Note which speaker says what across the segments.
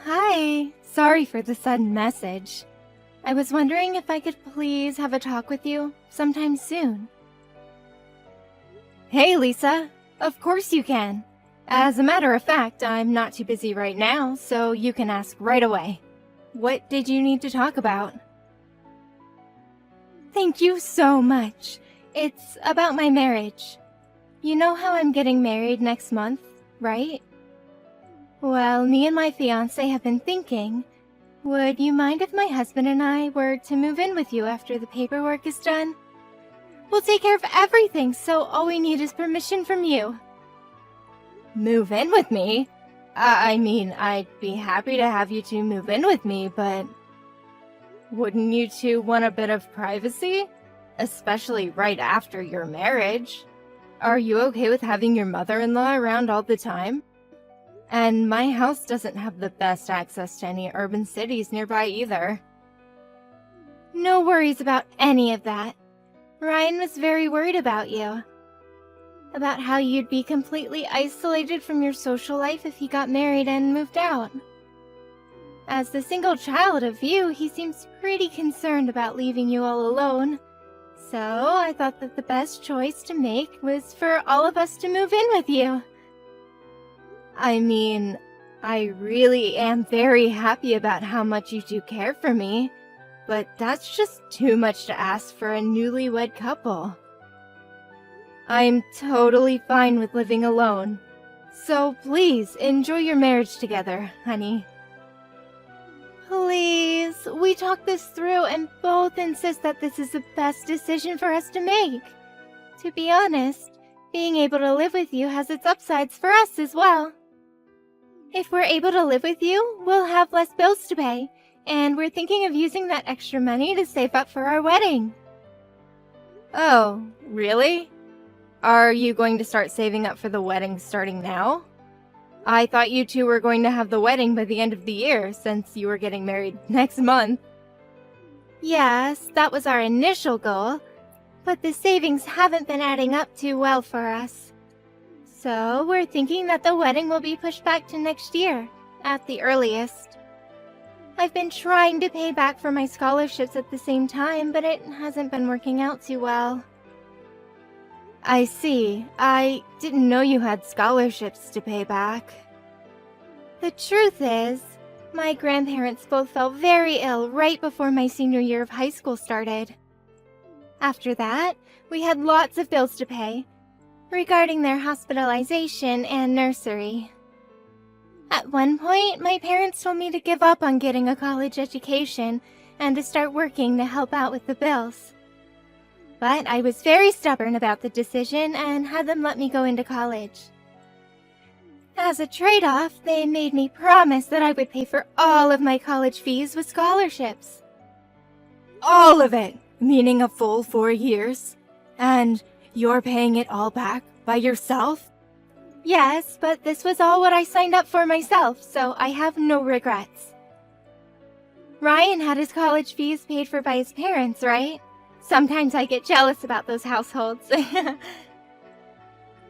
Speaker 1: Hi, sorry for the sudden message. I was wondering if I could please have a talk with you sometime soon. Hey, Lisa. Of course you can. As a matter of fact, I'm not too busy right now, so you can ask right away. What did you need to talk about? Thank you so much. It's about my marriage. You know how I'm getting married next month, right? Well, me and my fiancé have been thinking, would you mind if my husband and I were to move in with you after the paperwork is done? We'll take care of everything, so all we need is permission from you. Move in with me? I'd be happy to have you two move in with me, but wouldn't you two want a bit of privacy? Especially right after your marriage. Are you okay with having your mother-in-law around all the time? And my house doesn't have the best access to any urban cities nearby either. No worries about any of that. Ryan was very worried about you. About how you'd be completely isolated from your social life if he got married and moved out. As the single child of you, he seems pretty concerned about leaving you all alone. So I thought that the best choice to make was for all of us to move in with you. I really am very happy about how much you two care for me, but that's just too much to ask for a newlywed couple. I'm totally fine with living alone, so please enjoy your marriage together, honey. Please, we talked this through and both insist that this is the best decision for us to make. To be honest, being able to live with you has its upsides for us as well. If we're able to live with you, we'll have less bills to pay, and we're thinking of using that extra money to save up for our wedding. Oh, really? Are you going to start saving up for the wedding starting now? I thought you two were going to have the wedding by the end of the year, since you were getting married next month. Yes, that was our initial goal, but the savings haven't been adding up too well for us. So, we're thinking that the wedding will be pushed back to next year, at the earliest. I've been trying to pay back for my scholarships at the same time, but it hasn't been working out too well. I see. I didn't know you had scholarships to pay back. The truth is, my grandparents both fell very ill right before my senior year of high school started. After that, we had lots of bills to pay, regarding their hospitalization and nursery. At one point, my parents told me to give up on getting a college education and to start working to help out with the bills. But I was very stubborn about the decision and had them let me go into college. As a trade-off, they made me promise that I would pay for all of my college fees with scholarships. All of it, meaning a full 4 years? And you're paying it all back by yourself? Yes, but this was all what I signed up for myself, so I have no regrets. Ryan had his college fees paid for by his parents, right? Sometimes I get jealous about those households.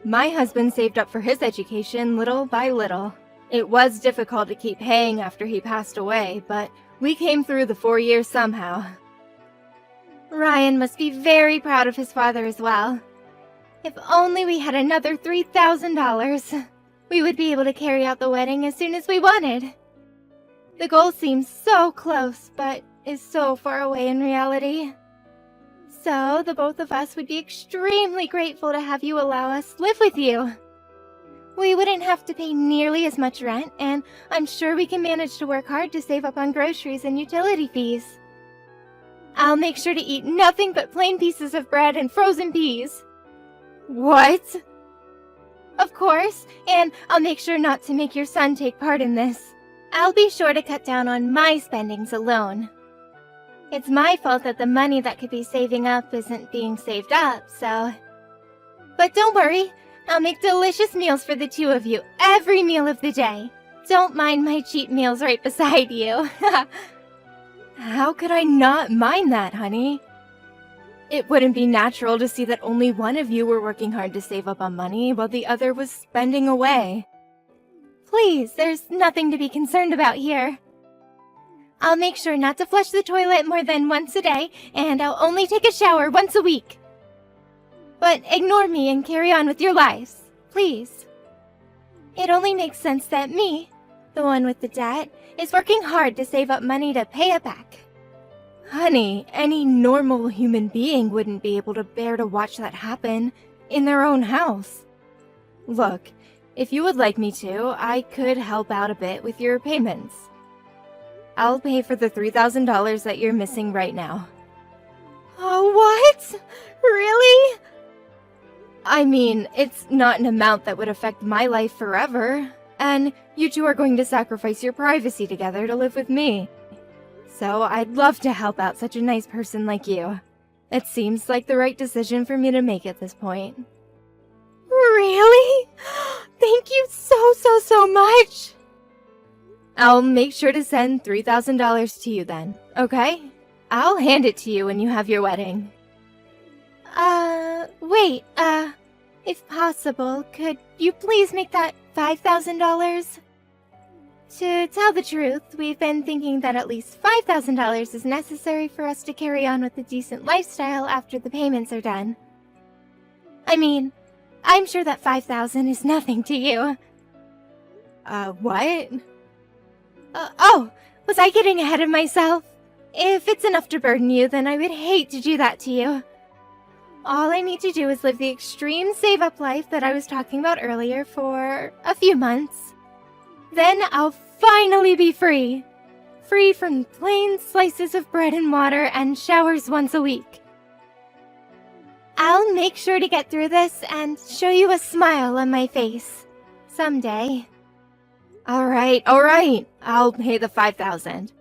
Speaker 1: My husband saved up for his education little by little. It was difficult to keep paying after he passed away, but we came through the 4 years somehow. Ryan must be very proud of his father as well. If only we had another $3,000, we would be able to carry out the wedding as soon as we wanted. The goal seems so close, but is so far away in reality. So, the both of us would be extremely grateful to have you allow us live with you. We wouldn't have to pay nearly as much rent, and I'm sure we can manage to work hard to save up on groceries and utility fees. I'll make sure to eat nothing but plain pieces of bread and frozen peas. What? Of course, and I'll make sure not to make your son take part in this. I'll be sure to cut down on my spendings alone. It's my fault that the money that could be saving up isn't being saved up, so... But don't worry, I'll make delicious meals for the two of you every meal of the day. Don't mind my cheap meals right beside you. How could I not mind that, honey? It wouldn't be natural to see that only one of you were working hard to save up on money while the other was spending away. Please, there's nothing to be concerned about here. I'll make sure not to flush the toilet more than once a day, and I'll only take a shower once a week. But ignore me and carry on with your lives, please. It only makes sense that me, the one with the debt, is working hard to save up money to pay it back. Honey, any normal human being wouldn't be able to bear to watch that happen in their own house. Look, if you would like me to, I could help out a bit with your payments. I'll pay for the $3,000 that you're missing right now. Oh, what? Really? I mean, it's not an amount that would affect my life forever, and you two are going to sacrifice your privacy together to live with me. So I'd love to help out such a nice person like you. It seems like the right decision for me to make at this point. Really? Thank you so much! I'll make sure to send $3,000 to you then, okay? I'll hand it to you when you have your wedding. Wait, if possible, could you please make that $5,000? To tell the truth, we've been thinking that at least $5,000 is necessary for us to carry on with a decent lifestyle after the payments are done. I mean, I'm sure that $5,000 is nothing to you. What? Oh, was I getting ahead of myself? If it's enough to burden you, then I would hate to do that to you. All I need to do is live the extreme save-up life that I was talking about earlier for a few months. Then I'll finally be free. Free from plain slices of bread and water and showers once a week. I'll make sure to get through this and show you a smile on my face. Someday. Alright. I'll pay the $5,000.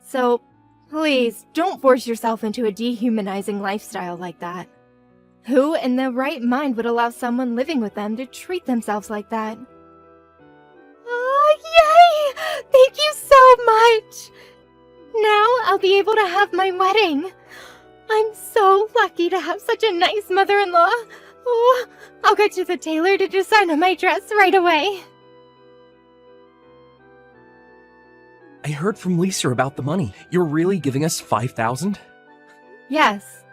Speaker 1: So, please, don't force yourself into a dehumanizing lifestyle like that. Who in their right mind would allow someone living with them to treat themselves like that? Oh, yay! Thank you so much! Now I'll be able to have my wedding. I'm so lucky to have such a nice mother-in-law. Oh, I'll go to the tailor to decide on my dress right away.
Speaker 2: I heard from Lisa about the money. You're really giving us $5,000?
Speaker 1: Yes.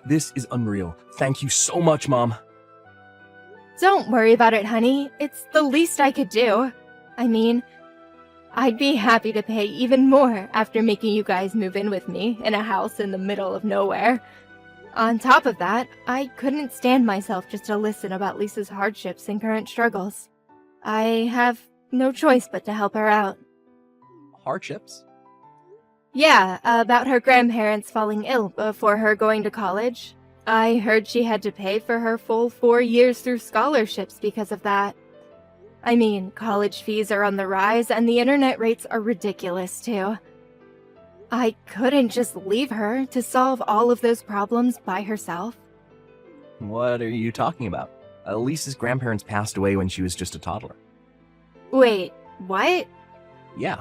Speaker 2: This is unreal. Thank you so much, Mom.
Speaker 1: Don't worry about it, honey. It's the least I could do. I mean, I'd be happy to pay even more after making you guys move in with me in a house in the middle of nowhere. On top of that, I couldn't stand myself just to listen about Lisa's hardships and current struggles. I have no choice but to help her out.
Speaker 2: Hardships?
Speaker 1: Yeah, about her grandparents falling ill before her going to college. I heard she had to pay for her full 4 years through scholarships because of that. I mean, college fees are on the rise and the internet rates are ridiculous too. I couldn't just leave her to solve all of those problems by herself.
Speaker 2: What are you talking about? Lisa's grandparents passed away when she was just a toddler.
Speaker 1: Wait, what?
Speaker 2: Yeah.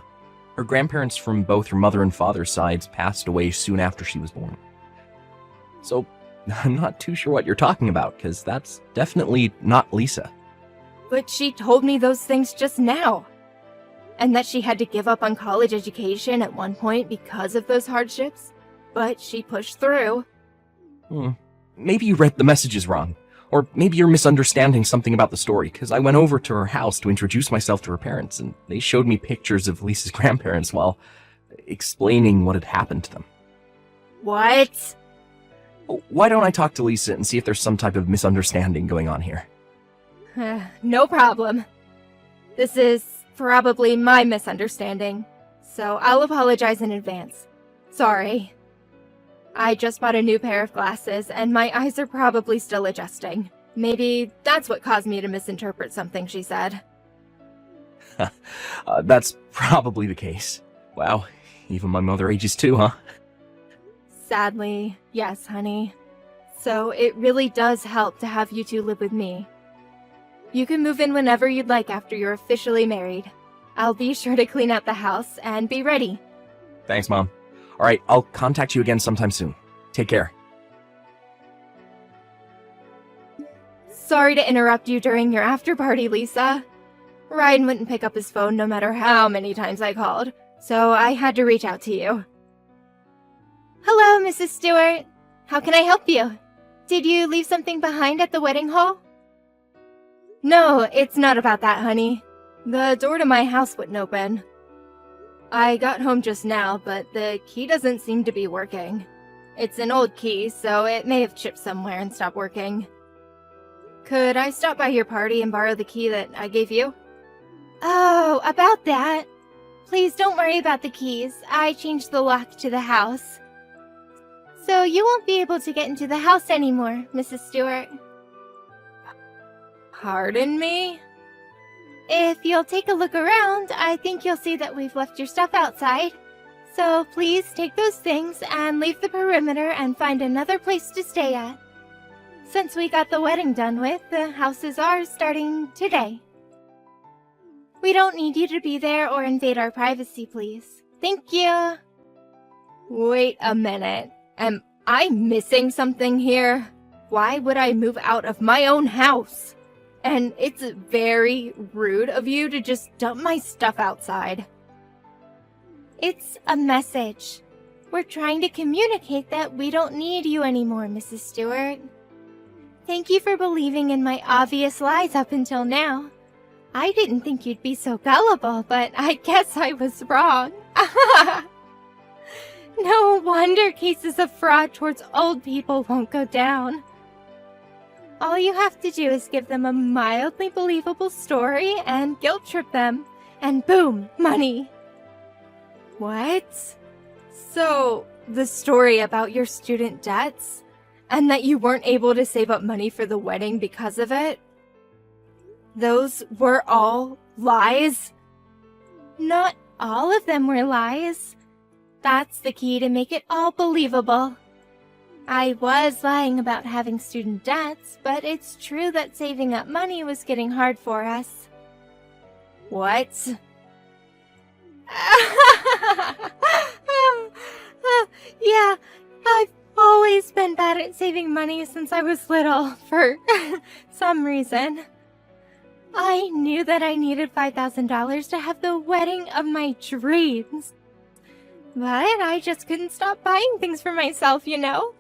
Speaker 2: Her grandparents from both her mother and father's sides passed away soon after she was born. So, I'm not too sure what you're talking about, because that's definitely not Lisa.
Speaker 1: But she told me those things just now. And that she had to give up on college education at one point because of those hardships. But she pushed through.
Speaker 2: Maybe you read the messages wrong. Or maybe you're misunderstanding something about the story, because I went over to her house to introduce myself to her parents, and they showed me pictures of Lisa's grandparents while explaining what had happened to them.
Speaker 1: What?
Speaker 2: Why don't I talk to Lisa and see if there's some type of misunderstanding going on here?
Speaker 1: No problem. This is probably my misunderstanding, so I'll apologize in advance. Sorry. I just bought a new pair of glasses, and my eyes are probably still adjusting. Maybe that's what caused me to misinterpret something she said.
Speaker 2: That's probably the case. Wow, even my mother ages too, huh?
Speaker 1: Sadly, yes, honey. So it really does help to have you two live with me. You can move in whenever you'd like after you're officially married. I'll be sure to clean out the house and be ready.
Speaker 2: Thanks, Mom. Alright, I'll contact you again sometime soon. Take care.
Speaker 1: Sorry to interrupt you during your after party, Lisa. Ryan wouldn't pick up his phone no matter how many times I called, so I had to reach out to you. Hello, Mrs. Stewart. How can I help you? Did you leave something behind at the wedding hall? No, it's not about that, honey. The door to my house wouldn't open. I got home just now, but the key doesn't seem to be working. It's an old key, so it may have chipped somewhere and stopped working. Could I stop by your party and borrow the key that I gave you? Oh, about that. Please don't worry about the keys. I changed the lock to the house. So you won't be able to get into the house anymore, Mrs. Stewart. Pardon me? If you'll take a look around, I think you'll see that we've left your stuff outside. So please take those things and leave the perimeter and find another place to stay at. Since we got the wedding done with, the house is ours starting today. We don't need you to be there or invade our privacy, please. Thank you. Wait a minute. Am I missing something here? Why would I move out of my own house? And it's very rude of you to just dump my stuff outside. It's a message. We're trying to communicate that we don't need you anymore, Mrs. Stewart. Thank you for believing in my obvious lies up until now. I didn't think you'd be so gullible, but I guess I was wrong. No wonder cases of fraud towards old people won't go down. All you have to do is give them a mildly believable story and guilt trip them, and boom, money. What? So, the story about your student debts, and that you weren't able to save up money for the wedding because of it? Those were all lies? Not all of them were lies. That's the key to make it all believable. I was lying about having student debts, but it's true that saving up money was getting hard for us. What? Yeah, I've always been bad at saving money since I was little, for some reason. I knew that I needed $5,000 to have the wedding of my dreams. But I just couldn't stop buying things for myself, you know?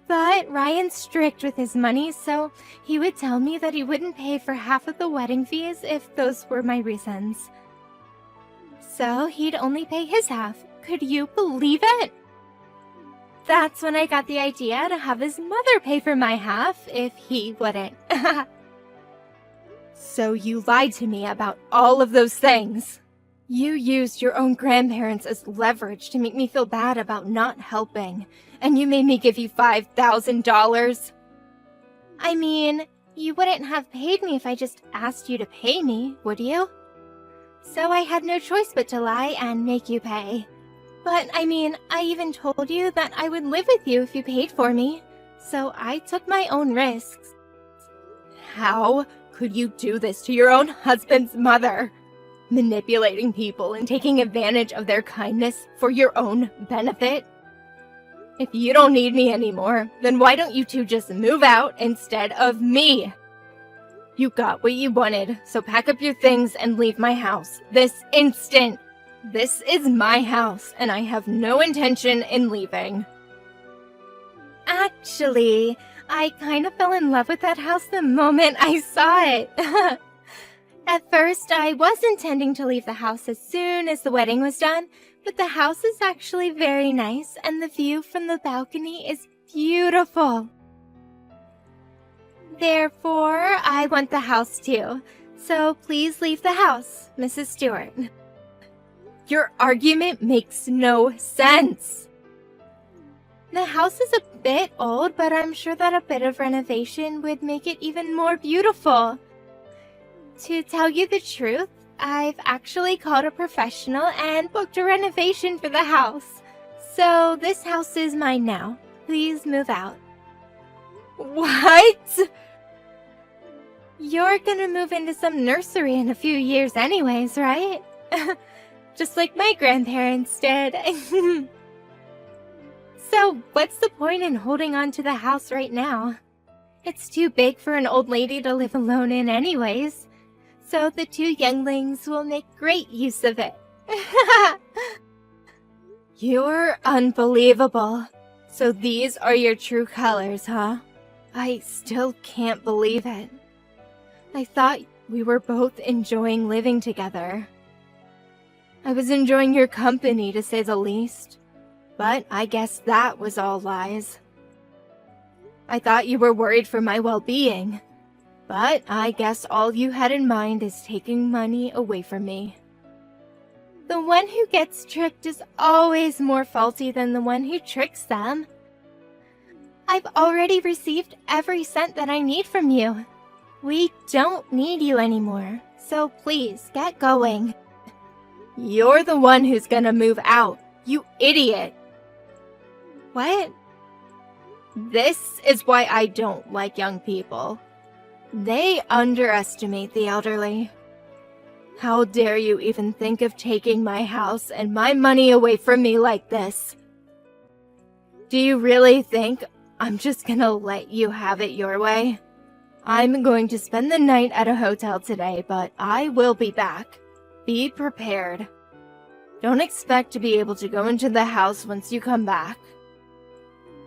Speaker 1: But Ryan's strict with his money, so he would tell me that he wouldn't pay for half of the wedding fees if those were my reasons. So he'd only pay his half. Could you believe it? That's when I got the idea to have his mother pay for my half if he wouldn't. So you lied to me about all of those things. You used your own grandparents as leverage to make me feel bad about not helping, and you made me give you $5,000. I mean, you wouldn't have paid me if I just asked you to pay me, would you? So I had no choice but to lie and make you pay. But, I mean, I even told you that I would live with you if you paid for me, so I took my own risks. How could you do this to your own husband's mother? Manipulating people and taking advantage of their kindness for your own benefit? If you don't need me anymore, then why don't you two just move out instead of me? You got what you wanted, so pack up your things and leave my house this instant. This is my house, and I have no intention in leaving. Actually, I kind of fell in love with that house the moment I saw it. At first, I was intending to leave the house as soon as the wedding was done, but the house is actually very nice, and the view from the balcony is beautiful. Therefore, I want the house too, so please leave the house, Mrs. Stewart. Your argument makes no sense. The house is a bit old, but I'm sure that a bit of renovation would make it even more beautiful. To tell you the truth, I've actually called a professional and booked a renovation for the house. So this house is mine now. Please move out. What? You're gonna move into some nursery in a few years anyways, right? Just like my grandparents did. So what's the point in holding on to the house right now? It's too big for an old lady to live alone in anyways. So the two younglings will make great use of it. You're unbelievable. So these are your true colors, huh? I still can't believe it. I thought we were both enjoying living together. I was enjoying your company, to say the least. But I guess that was all lies. I thought you were worried for my well-being. But I guess all you had in mind is taking money away from me. The one who gets tricked is always more faulty than the one who tricks them. I've already received every cent that I need from you. We don't need you anymore, so please get going. You're the one who's gonna move out, you idiot. What? This is why I don't like young people. They underestimate the elderly. How dare you even think of taking my house and my money away from me like this? Do you really think I'm just gonna let you have it your way? I'm going to spend the night at a hotel today, but I will be back. Be prepared. Don't expect to be able to go into the house once you come back.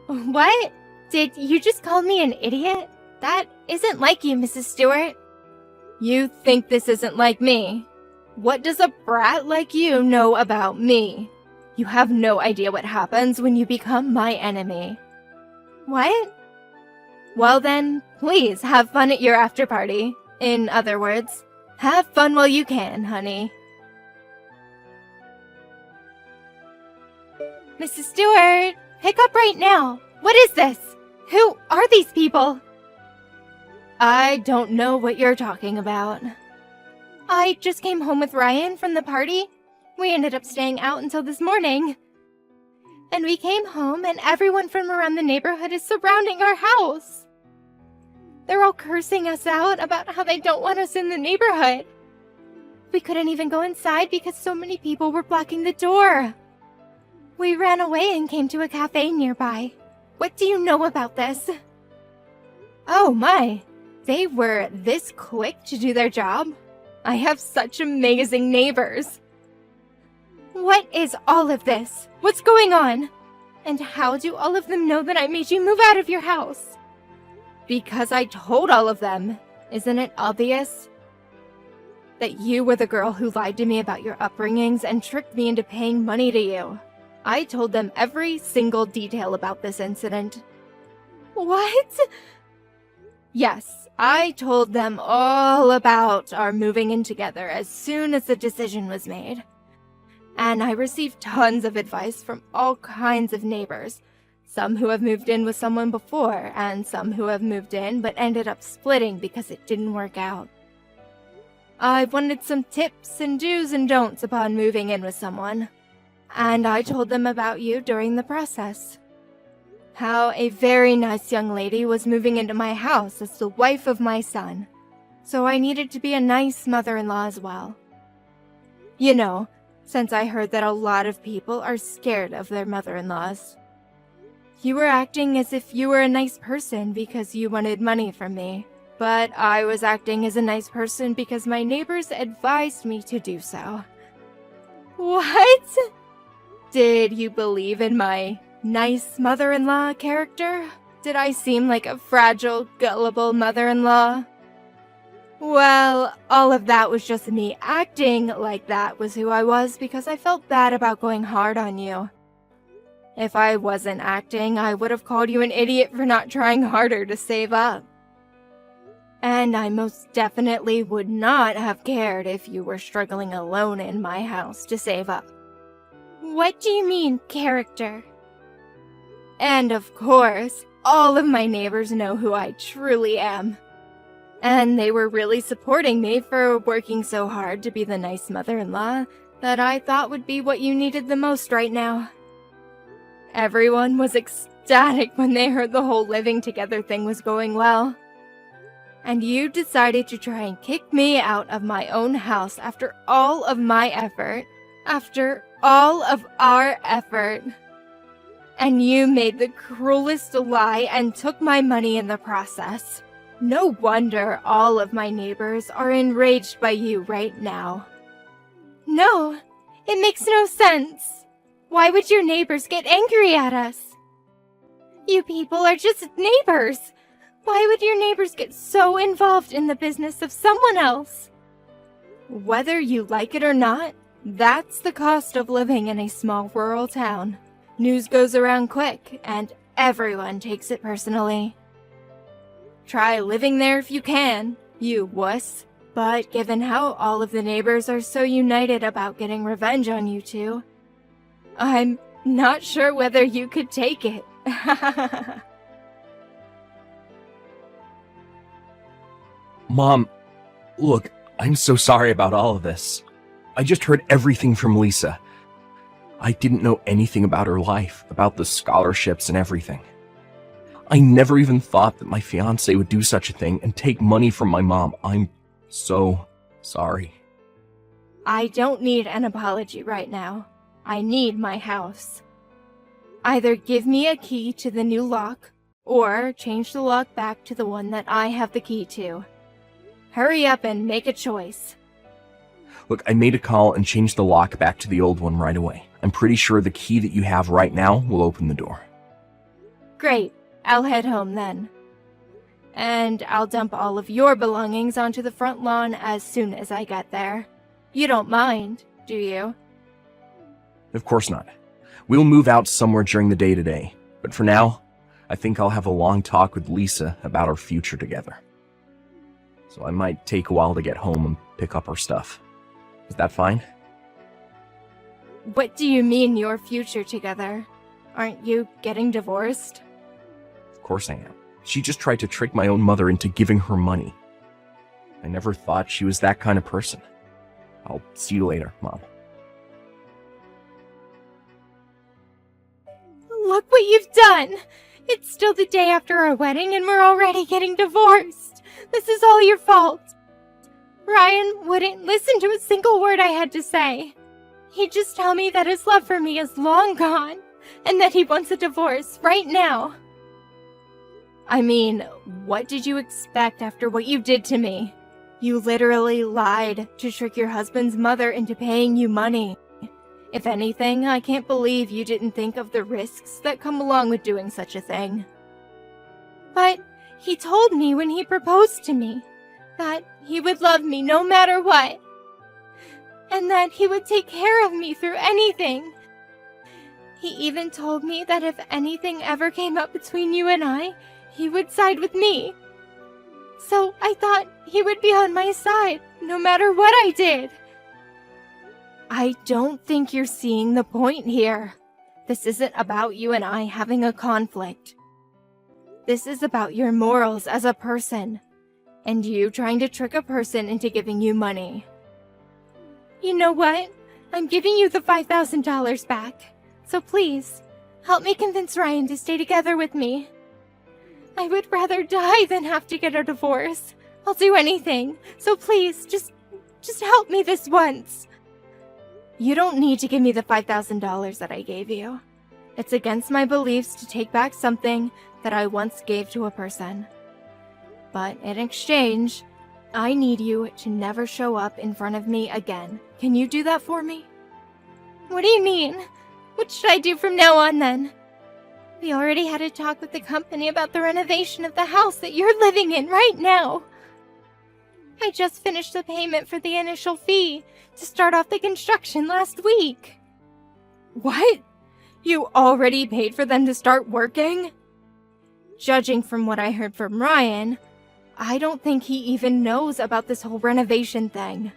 Speaker 1: What? Did you just call me an idiot? That isn't like you, Mrs. Stewart. You think this isn't like me? What does a brat like you know about me? You have no idea what happens when you become my enemy. What? Well then, please have fun at your after party. In other words, have fun while you can, honey. Mrs. Stewart, pick up right now. What is this? Who are these people? I don't know what you're talking about. I just came home with Ryan from the party. We ended up staying out until this morning. And we came home and everyone from around the neighborhood is surrounding our house. They're all cursing us out about how they don't want us in the neighborhood. We couldn't even go inside because so many people were blocking the door. We ran away and came to a cafe nearby. What do you know about this? Oh my, they were this quick to do their job? I have such amazing neighbors. What is all of this? What's going on? And how do all of them know that I made you move out of your house? Because I told all of them. Isn't it obvious? That you were the girl who lied to me about your upbringings and tricked me into paying money to you. I told them every single detail about this incident. What? Yes, I told them all about our moving in together as soon as the decision was made. And I received tons of advice from all kinds of neighbors. Some who have moved in with someone before, and some who have moved in but ended up splitting because it didn't work out. I wanted some tips and do's and don'ts upon moving in with someone. And I told them about you during the process. How a very nice young lady was moving into my house as the wife of my son. So I needed to be a nice mother-in-law as well. You know, since I heard that a lot of people are scared of their mother-in-laws. You were acting as if you were a nice person because you wanted money from me. But I was acting as a nice person because my neighbors advised me to do so. What? Did you believe in my nice mother-in-law character? Did I seem like a fragile, gullible mother-in-law? Well, all of that was just me acting like that was who I was because I felt bad about going hard on you. If I wasn't acting, I would have called you an idiot for not trying harder to save up. And I most definitely would not have cared if you were struggling alone in my house to save up. What do you mean, character? And of course, all of my neighbors know who I truly am. And they were really supporting me for working so hard to be the nice mother-in-law that I thought would be what you needed the most right now. Everyone was ecstatic when they heard the whole living together thing was going well. And you decided to try and kick me out of my own house after all of my effort. After all of our effort. And you made the cruelest lie and took my money in the process. No wonder all of my neighbors are enraged by you right now. No, it makes no sense. Why would your neighbors get angry at us? You people are just neighbors. Why would your neighbors get so involved in the business of someone else? Whether you like it or not, that's the cost of living in a small rural town. News goes around quick, and everyone takes it personally. Try living there if you can, you wuss. But given how all of the neighbors are so united about getting revenge on you two, I'm not sure whether you could take it.
Speaker 2: Mom, look, I'm so sorry about all of this. I just heard everything from Lisa. I didn't know anything about her life, about the scholarships and everything. I never even thought that my fiancé would do such a thing and take money from my mom. I'm so sorry.
Speaker 1: I don't need an apology right now. I need my house. Either give me a key to the new lock, or change the lock back to the one that I have the key to. Hurry up and make a choice.
Speaker 2: Look, I made a call and changed the lock back to the old one right away. I'm pretty sure the key that you have right now will open the door.
Speaker 1: Great. I'll head home then. And I'll dump all of your belongings onto the front lawn as soon as I get there. You don't mind, do you?
Speaker 2: Of course not. We'll move out somewhere during the day today. But for now, I think I'll have a long talk with Lisa about our future together. So I might take a while to get home and pick up our stuff. Is that fine?
Speaker 1: What do you mean your future together? Aren't you getting divorced?
Speaker 2: Of course I am. She just tried to trick my own mother into giving her money. I never thought she was that kind of person. I'll see you later, Mom.
Speaker 1: Look what you've done! It's still the day after our wedding and we're already getting divorced! This is all your fault! Ryan wouldn't listen to a single word I had to say. He'd just tell me that his love for me is long gone, and that he wants a divorce right now. I mean, what did you expect after what you did to me? You literally lied to trick your husband's mother into paying you money. If anything, I can't believe you didn't think of the risks that come along with doing such a thing. But he told me when he proposed to me that he would love me no matter what, and that he would take care of me through anything. He even told me that if anything ever came up between you and I, he would side with me. So I thought he would be on my side, no matter what I did. I don't think you're seeing the point here. This isn't about you and I having a conflict. This is about your morals as a person, and you trying to trick a person into giving you money. You know what? I'm giving you the $5,000 back. So please, help me convince Ryan to stay together with me. I would rather die than have to get a divorce. I'll do anything. So please, just help me this once. You don't need to give me the $5,000 that I gave you. It's against my beliefs to take back something that I once gave to a person. But in exchange, I need you to never show up in front of me again. Can you do that for me? What do you mean? What should I do from now on then? We already had a talk with the company about the renovation of the house that you're living in right now. I just finished the payment for the initial fee to start off the construction last week. What? You already paid for them to start working? Judging from what I heard from Ryan, I don't think he even knows about this whole renovation thing.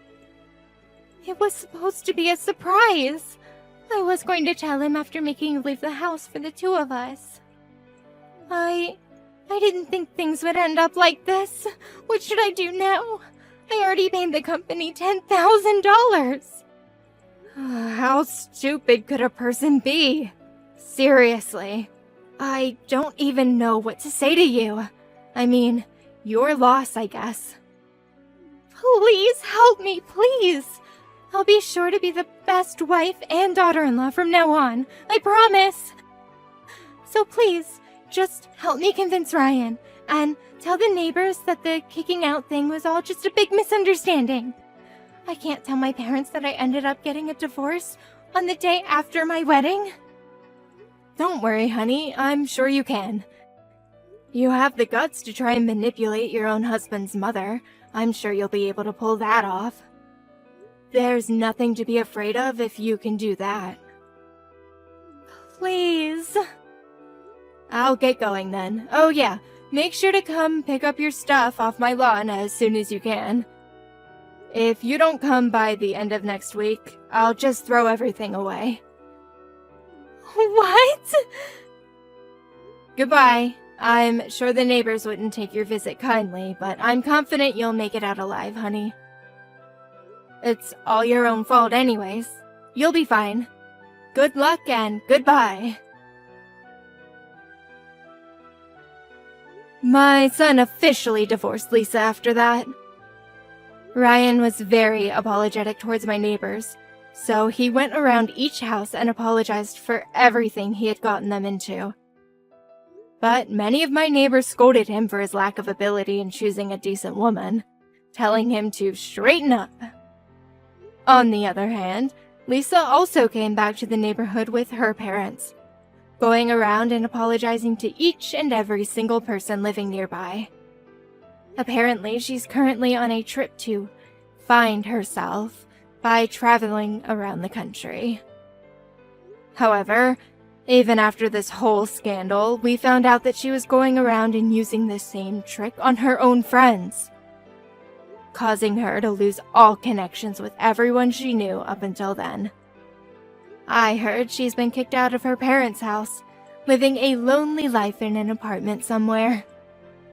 Speaker 1: It was supposed to be a surprise. I was going to tell him after making you leave the house for the two of us. I didn't think things would end up like this. What should I do now? I already paid the company $10,000. How stupid could a person be? Seriously. I don't even know what to say to you. I mean, your loss, I guess. Please help me, please. I'll be sure to be the best wife and daughter-in-law from now on. I promise. So please, just help me convince Ryan, And tell the neighbors that the kicking out thing was all just a big misunderstanding. I can't tell my parents that I ended up getting a divorce on the day after my wedding. Don't worry, honey. I'm sure you can. You have the guts to try and manipulate your own husband's mother. I'm sure you'll be able to pull that off. There's nothing to be afraid of if you can do that. Please. I'll get going then. Oh yeah, make sure to come pick up your stuff off my lawn as soon as you can. If you don't come by the end of next week, I'll just throw everything away. What? Goodbye. I'm sure the neighbors wouldn't take your visit kindly, but I'm confident you'll make it out alive, honey. It's all your own fault anyways. You'll be fine. Good luck and goodbye. My son officially divorced Lisa after that. Ryan was very apologetic towards my neighbors, so he went around each house and apologized for everything he had gotten them into. But many of my neighbors scolded him for his lack of ability in choosing a decent woman, telling him to straighten up. On the other hand, Lisa also came back to the neighborhood with her parents, going around and apologizing to each and every single person living nearby. Apparently, she's currently on a trip to find herself by traveling around the country. However, even after this whole scandal, we found out that she was going around and using the same trick on her own friends, causing her to lose all connections with everyone she knew up until then. I heard she's been kicked out of her parents' house, living a lonely life in an apartment somewhere.